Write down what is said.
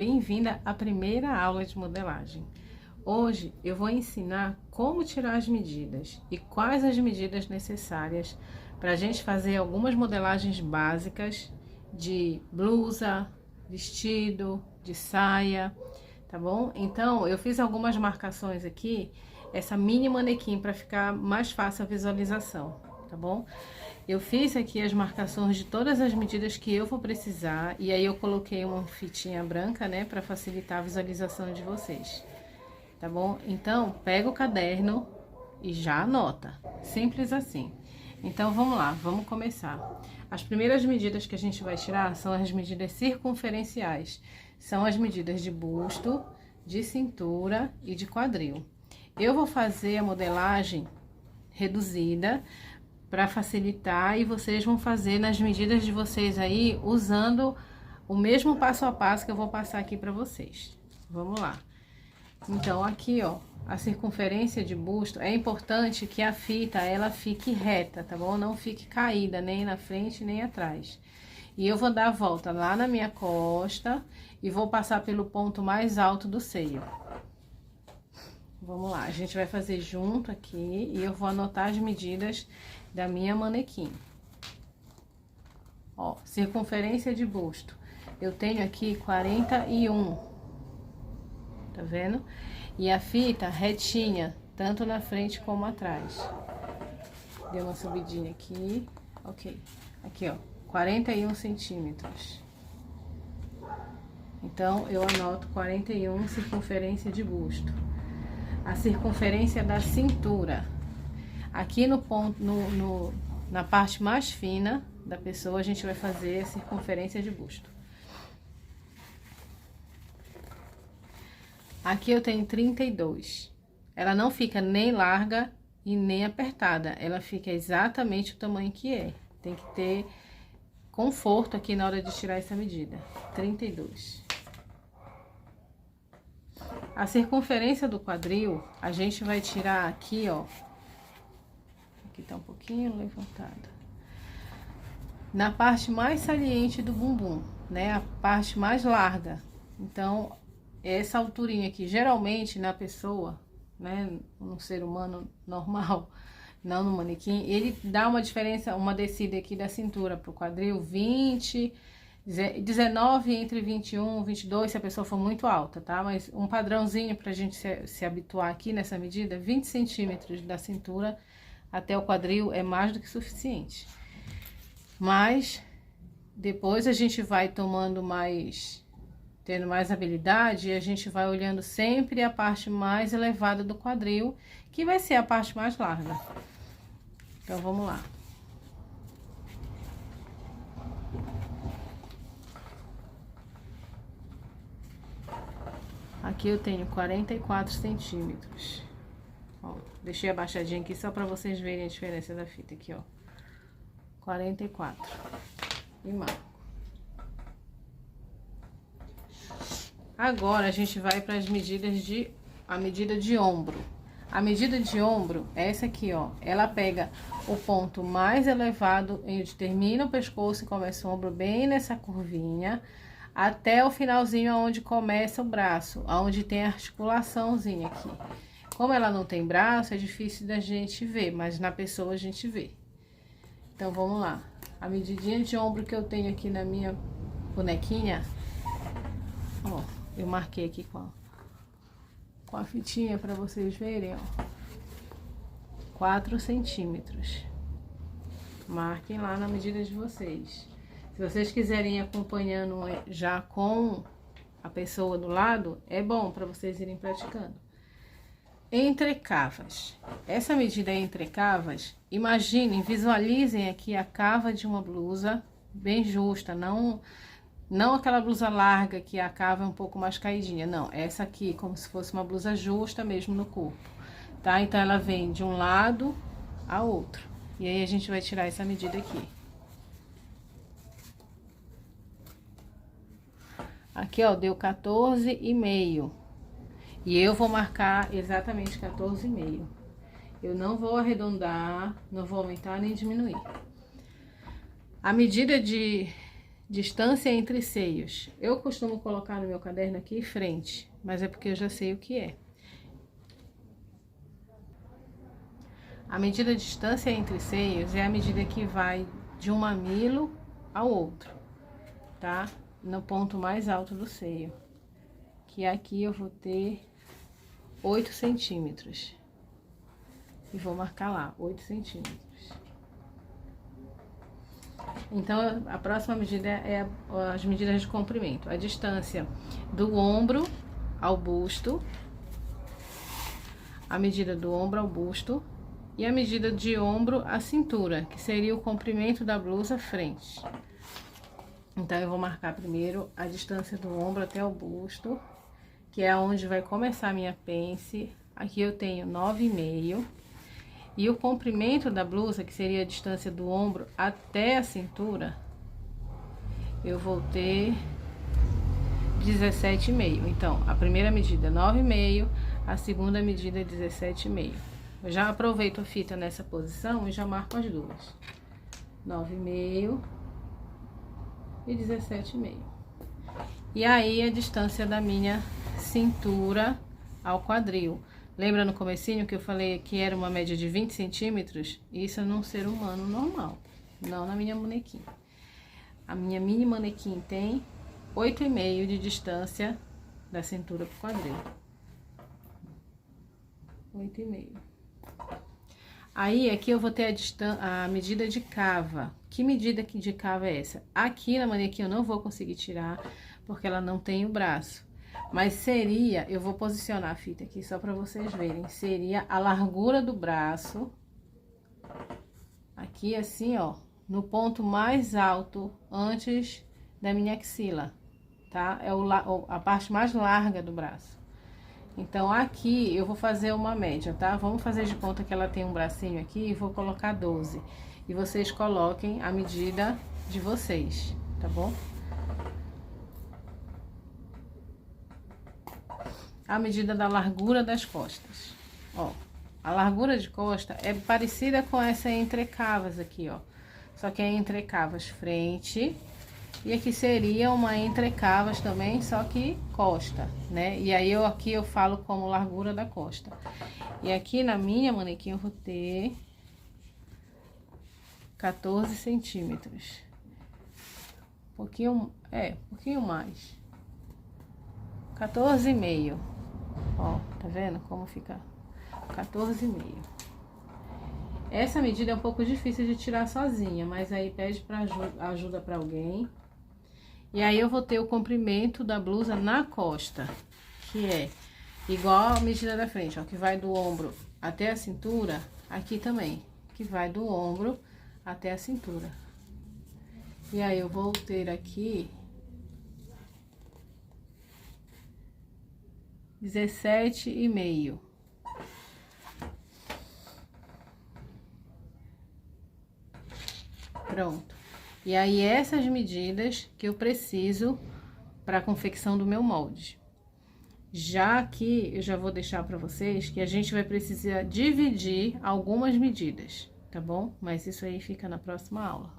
Bem-vinda à primeira aula de modelagem. Hoje eu vou ensinar como tirar as medidas e quais as medidas necessárias para a gente fazer algumas modelagens básicas de blusa, vestido, de saia, tá bom? Então eu fiz algumas marcações aqui, essa mini manequim para ficar mais fácil a visualização, tá bom? Eu fiz aqui as marcações de todas as medidas que eu vou precisar e aí eu coloquei uma fitinha branca, né, para facilitar a visualização de vocês, tá bom? Então, pega o caderno e já anota, simples assim. Então, vamos lá, vamos começar. As primeiras medidas que a gente vai tirar são as medidas circunferenciais, são as medidas de busto, de cintura e de quadril. Eu vou fazer a modelagem reduzida, para facilitar, e vocês vão fazer nas medidas de vocês aí, usando o mesmo passo a passo que eu vou passar aqui para vocês. Vamos lá. Então, aqui, ó, a circunferência de busto, é importante que a fita, ela fique reta, tá bom? Não fique caída, nem na frente, nem atrás. E eu vou dar a volta lá na minha costa e vou passar pelo ponto mais alto do seio. Vamos lá, a gente vai fazer junto aqui e eu vou anotar as medidas da minha manequim. Ó, circunferência de busto, eu tenho aqui 41, tá vendo? E a fita retinha, tanto na frente como atrás. Deu uma subidinha aqui, ok. Aqui, ó, 41 centímetros. Então, eu anoto 41 circunferência de busto. A circunferência da cintura, aqui no ponto, na parte mais fina da pessoa, a gente vai fazer a circunferência de busto. Aqui eu tenho 32. Ela não fica nem larga e nem apertada, ela fica exatamente o tamanho que é. Tem que ter conforto aqui na hora de tirar essa medida. 32. A circunferência do quadril, a gente vai tirar aqui, ó. Aqui tá um pouquinho levantada. Na parte mais saliente do bumbum, né? A parte mais larga. Então, essa alturinha aqui, geralmente na pessoa, né? No ser humano normal, não no manequim, ele dá uma diferença, uma descida aqui da cintura pro quadril, 20... 19 entre 21 e 22 se a pessoa for muito alta, tá? Mas um padrãozinho pra gente se habituar aqui nessa medida, 20 centímetros da cintura até o quadril é mais do que suficiente. Mas depois a gente vai tomando mais, tendo mais habilidade, e a gente vai olhando sempre a parte mais elevada do quadril, que vai ser a parte mais larga. Então vamos lá. Aqui eu tenho 44 centímetros. Ó, deixei abaixadinho aqui só pra vocês verem a diferença da fita aqui, ó. 44. E marco. Agora a gente vai para as medidas de... a medida de ombro. A medida de ombro é essa aqui, ó. Ela pega o ponto mais elevado, onde termina o pescoço e começa o ombro, bem nessa curvinha, até o finalzinho onde começa o braço, onde tem a articulaçãozinha aqui. Como ela não tem braço, é difícil da gente ver, mas na pessoa a gente vê. Então, vamos lá. A medidinha de ombro que eu tenho aqui na minha bonequinha, ó, eu marquei aqui com a fitinha para vocês verem, ó. 4 centímetros. Marquem lá na medida de vocês. Se vocês quiserem ir acompanhando já com a pessoa do lado, é bom para vocês irem praticando. Entrecavas. Essa medida entrecavas, imaginem, visualizem aqui a cava de uma blusa bem justa, não aquela blusa larga que a cava é um pouco mais caidinha, não. Essa aqui, como se fosse uma blusa justa mesmo no corpo, tá? Então, ela vem de um lado a outro. E aí, a gente vai tirar essa medida aqui. Aqui, ó, deu 14,5. E eu vou marcar exatamente 14,5. Eu não vou arredondar, não vou aumentar nem diminuir. A medida de Distância entre seios. Eu costumo colocar no meu caderno aqui frente, mas é porque eu já sei o que é. A medida de distância entre seios é a medida que vai de um mamilo ao outro, tá? No ponto mais alto do seio. Que aqui eu vou ter 8 centímetros. E vou marcar lá, 8 centímetros. Então, a próxima medida é as medidas de comprimento. A distância do ombro ao busto. A medida do ombro ao busto. E a medida de ombro à cintura, que seria o comprimento da blusa frente. Então, eu vou marcar primeiro a distância do ombro até o busto, que é onde vai começar a minha pence. Aqui eu tenho 9,5. E o comprimento da blusa, que seria a distância do ombro até a cintura, eu vou ter 17,5. Então, a primeira medida é 9,5, a segunda medida é 17,5. Eu já aproveito a fita nessa posição e já marco as duas. 9,5 e 17,5. E aí, a distância da minha cintura ao quadril. Lembra no comecinho que eu falei que era uma média de 20 centímetros? Isso é num ser humano normal, não na minha manequim. A minha mini manequim tem 8,5 de distância da cintura pro quadril. 8,5. Aí, aqui eu vou ter a medida de cava. Que medida de cava é essa? Aqui na manequim eu não vou conseguir tirar, porque ela não tem o braço. Mas seria, eu vou posicionar a fita aqui só para vocês verem, seria a largura do braço, aqui assim, ó, no ponto mais alto antes da minha axila, tá? É a parte mais larga do braço. Então, aqui eu vou fazer uma média, tá? Vamos fazer de conta que ela tem um bracinho aqui e vou colocar 12. E vocês coloquem a medida de vocês, tá bom? A medida da largura das costas. Ó, a largura de costa é parecida com essa entrecavas aqui, ó. Só que é entrecavas frente. E aqui seria uma entrecavas também, só que costa, né? E aí aqui eu falo como largura da costa. E aqui na minha manequim eu vou ter 14 centímetros. Um pouquinho mais. 14,5. Ó, tá vendo como fica? 14,5. Essa medida é um pouco difícil de tirar sozinha, mas aí pede para ajuda para alguém. E aí eu vou ter o comprimento da blusa na costa, que é igual a medida da frente, ó, que vai do ombro até a cintura, aqui também, que vai do ombro até a cintura. E aí eu vou ter aqui 17,5. Pronto. E aí, essas medidas que eu preciso para a confecção do meu molde. Já que eu já vou deixar para vocês que a gente vai precisar dividir algumas medidas, tá bom? Mas isso aí fica na próxima aula.